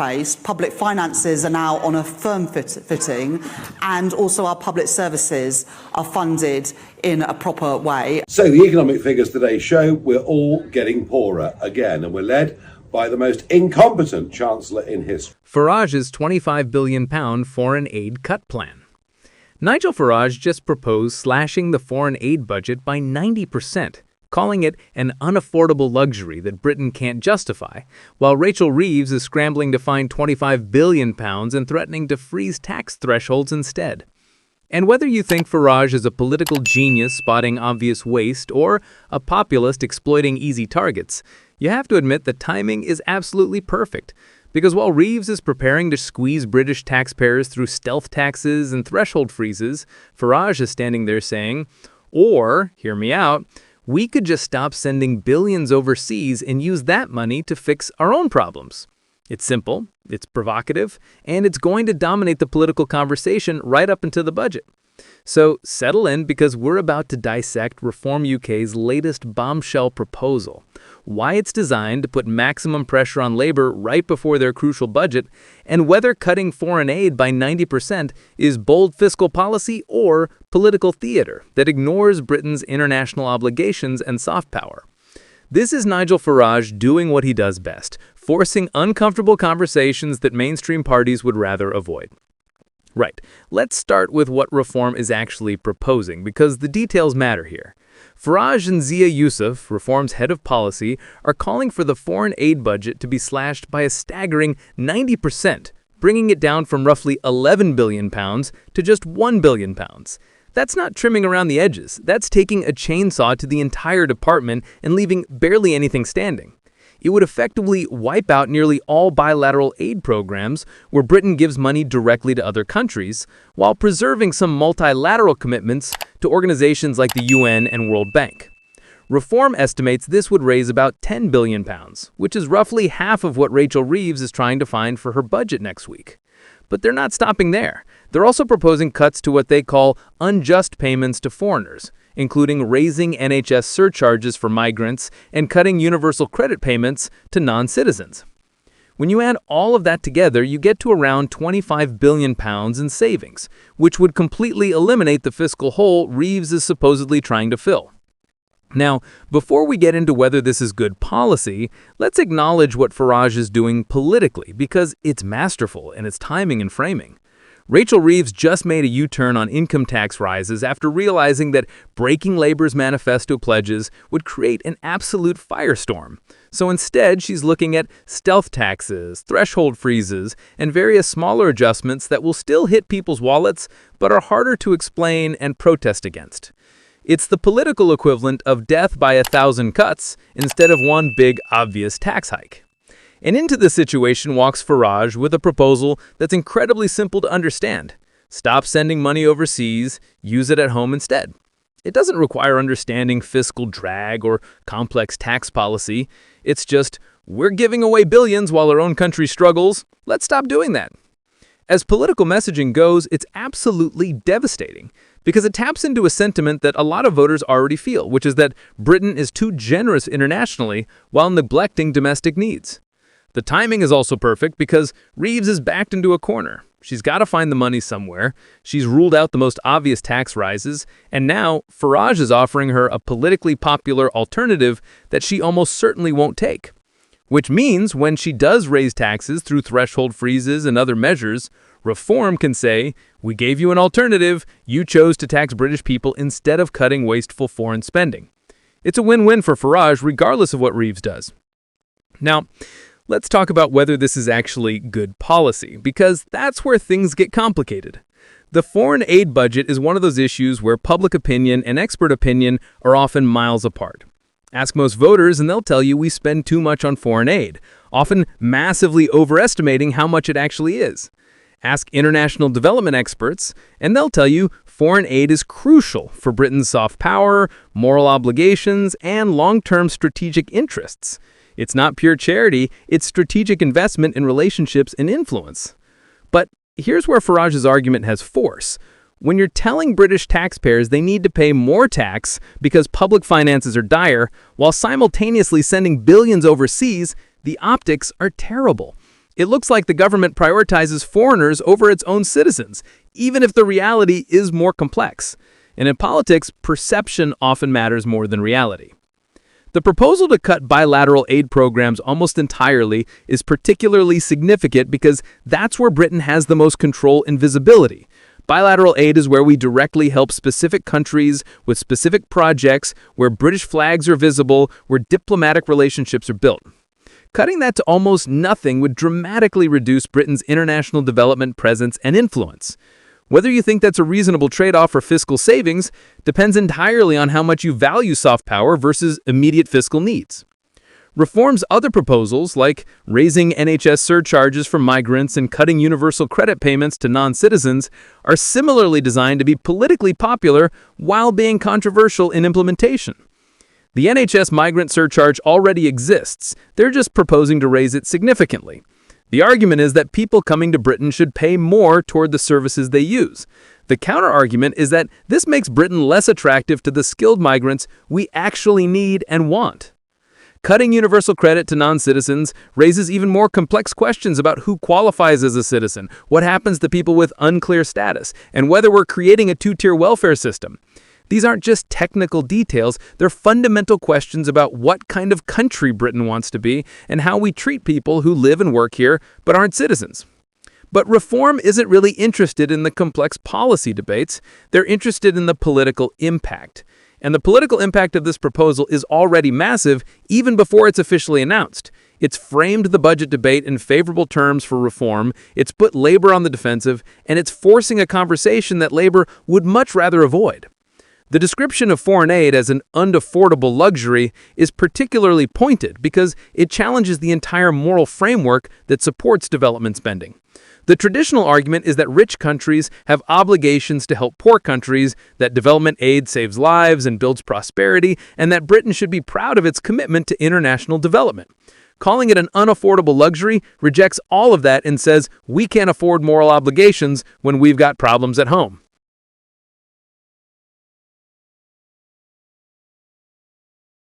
place, public finances are now on a firm footing, and also our public services are funded in a proper way. So the economic figures today show we're all getting poorer again, and we're led by the most incompetent Chancellor in history. Farage's £25 billion foreign aid cut plan. Nigel Farage just proposed slashing the foreign aid budget by 90%, calling it an unaffordable luxury that Britain can't justify, while Rachel Reeves is scrambling to find £25 billion and threatening to freeze tax thresholds instead. And whether you think Farage is a political genius spotting obvious waste or a populist exploiting easy targets, you have to admit the timing is absolutely perfect. Because while Reeves is preparing to squeeze British taxpayers through stealth taxes and threshold freezes, Farage is standing there saying, or, hear me out, we could just stop sending billions overseas and use that money to fix our own problems. It's simple, it's provocative, and it's going to dominate the political conversation right up into the budget. So settle in, because we're about to dissect Reform UK's latest bombshell proposal, why it's designed to put maximum pressure on Labour right before their crucial budget, and whether cutting foreign aid by 90% is bold fiscal policy or political theatre that ignores Britain's international obligations and soft power. This is Nigel Farage doing what he does best, forcing uncomfortable conversations that mainstream parties would rather avoid. Right, let's start with what Reform is actually proposing, because the details matter here. Farage and Zia Yusuf, Reform's head of policy, are calling for the foreign aid budget to be slashed by a staggering 90%, bringing it down from roughly £11 billion to just £1 billion. That's not trimming around the edges, that's taking a chainsaw to the entire department and leaving barely anything standing. It would effectively wipe out nearly all bilateral aid programs where Britain gives money directly to other countries, while preserving some multilateral commitments to organizations like the UN and World Bank. Reform estimates this would raise about £10 billion, which is roughly half of what Rachel Reeves is trying to find for her budget next week. But they're not stopping there. They're also proposing cuts to what they call unjust payments to foreigners, including raising NHS surcharges for migrants and cutting universal credit payments to non-citizens. When you add all of that together, you get to around £25 billion in savings, which would completely eliminate the fiscal hole Reeves is supposedly trying to fill. Now, before we get into whether this is good policy, let's acknowledge what Farage is doing politically, because it's masterful in its timing and framing. Rachel Reeves just made a U-turn on income tax rises after realizing that breaking Labour's manifesto pledges would create an absolute firestorm. So instead, she's looking at stealth taxes, threshold freezes, and various smaller adjustments that will still hit people's wallets but are harder to explain and protest against. It's the political equivalent of death by 1,000 cuts instead of one big, obvious tax hike. And into this situation walks Farage with a proposal that's incredibly simple to understand. Stop sending money overseas, use it at home instead. It doesn't require understanding fiscal drag or complex tax policy. It's just, we're giving away billions while our own country struggles. Let's stop doing that. As political messaging goes, it's absolutely devastating, because it taps into a sentiment that a lot of voters already feel, which is that Britain is too generous internationally while neglecting domestic needs. The timing is also perfect because Reeves is backed into a corner. She's got to find the money somewhere. She's ruled out the most obvious tax rises, and now Farage is offering her a politically popular alternative that she almost certainly won't take. Which means when she does raise taxes through threshold freezes and other measures, Reform can say, we gave you an alternative, you chose to tax British people instead of cutting wasteful foreign spending. It's a win-win for Farage regardless of what Reeves does. Now, let's talk about whether this is actually good policy, because that's where things get complicated. The foreign aid budget is one of those issues where public opinion and expert opinion are often miles apart. Ask most voters and they'll tell you we spend too much on foreign aid, often massively overestimating how much it actually is. Ask international development experts and they'll tell you foreign aid is crucial for Britain's soft power, moral obligations, and long-term strategic interests. It's not pure charity, it's strategic investment in relationships and influence. But here's where Farage's argument has force. When you're telling British taxpayers they need to pay more tax because public finances are dire, while simultaneously sending billions overseas, the optics are terrible. It looks like the government prioritizes foreigners over its own citizens, even if the reality is more complex. And in politics, perception often matters more than reality. The proposal to cut bilateral aid programs almost entirely is particularly significant because that's where Britain has the most control and visibility. Bilateral aid is where we directly help specific countries with specific projects, where British flags are visible, where diplomatic relationships are built. Cutting that to almost nothing would dramatically reduce Britain's international development presence and influence. Whether you think that's a reasonable trade-off for fiscal savings depends entirely on how much you value soft power versus immediate fiscal needs. Reform's other proposals, like raising NHS surcharges for migrants and cutting universal credit payments to non-citizens, are similarly designed to be politically popular while being controversial in implementation. The NHS migrant surcharge already exists, they're just proposing to raise it significantly. The argument is that people coming to Britain should pay more toward the services they use. The counter-argument is that this makes Britain less attractive to the skilled migrants we actually need and want. Cutting universal credit to non-citizens raises even more complex questions about who qualifies as a citizen, what happens to people with unclear status, and whether we're creating a two-tier welfare system. These aren't just technical details, they're fundamental questions about what kind of country Britain wants to be and how we treat people who live and work here but aren't citizens. But Reform isn't really interested in the complex policy debates, they're interested in the political impact. And the political impact of this proposal is already massive even before it's officially announced. It's framed the budget debate in favorable terms for Reform, it's put Labour on the defensive, and it's forcing a conversation that Labour would much rather avoid. The description of foreign aid as an unaffordable luxury is particularly pointed because it challenges the entire moral framework that supports development spending. The traditional argument is that rich countries have obligations to help poor countries, that development aid saves lives and builds prosperity, and that Britain should be proud of its commitment to international development. Calling it an unaffordable luxury rejects all of that and says we can't afford moral obligations when we've got problems at home.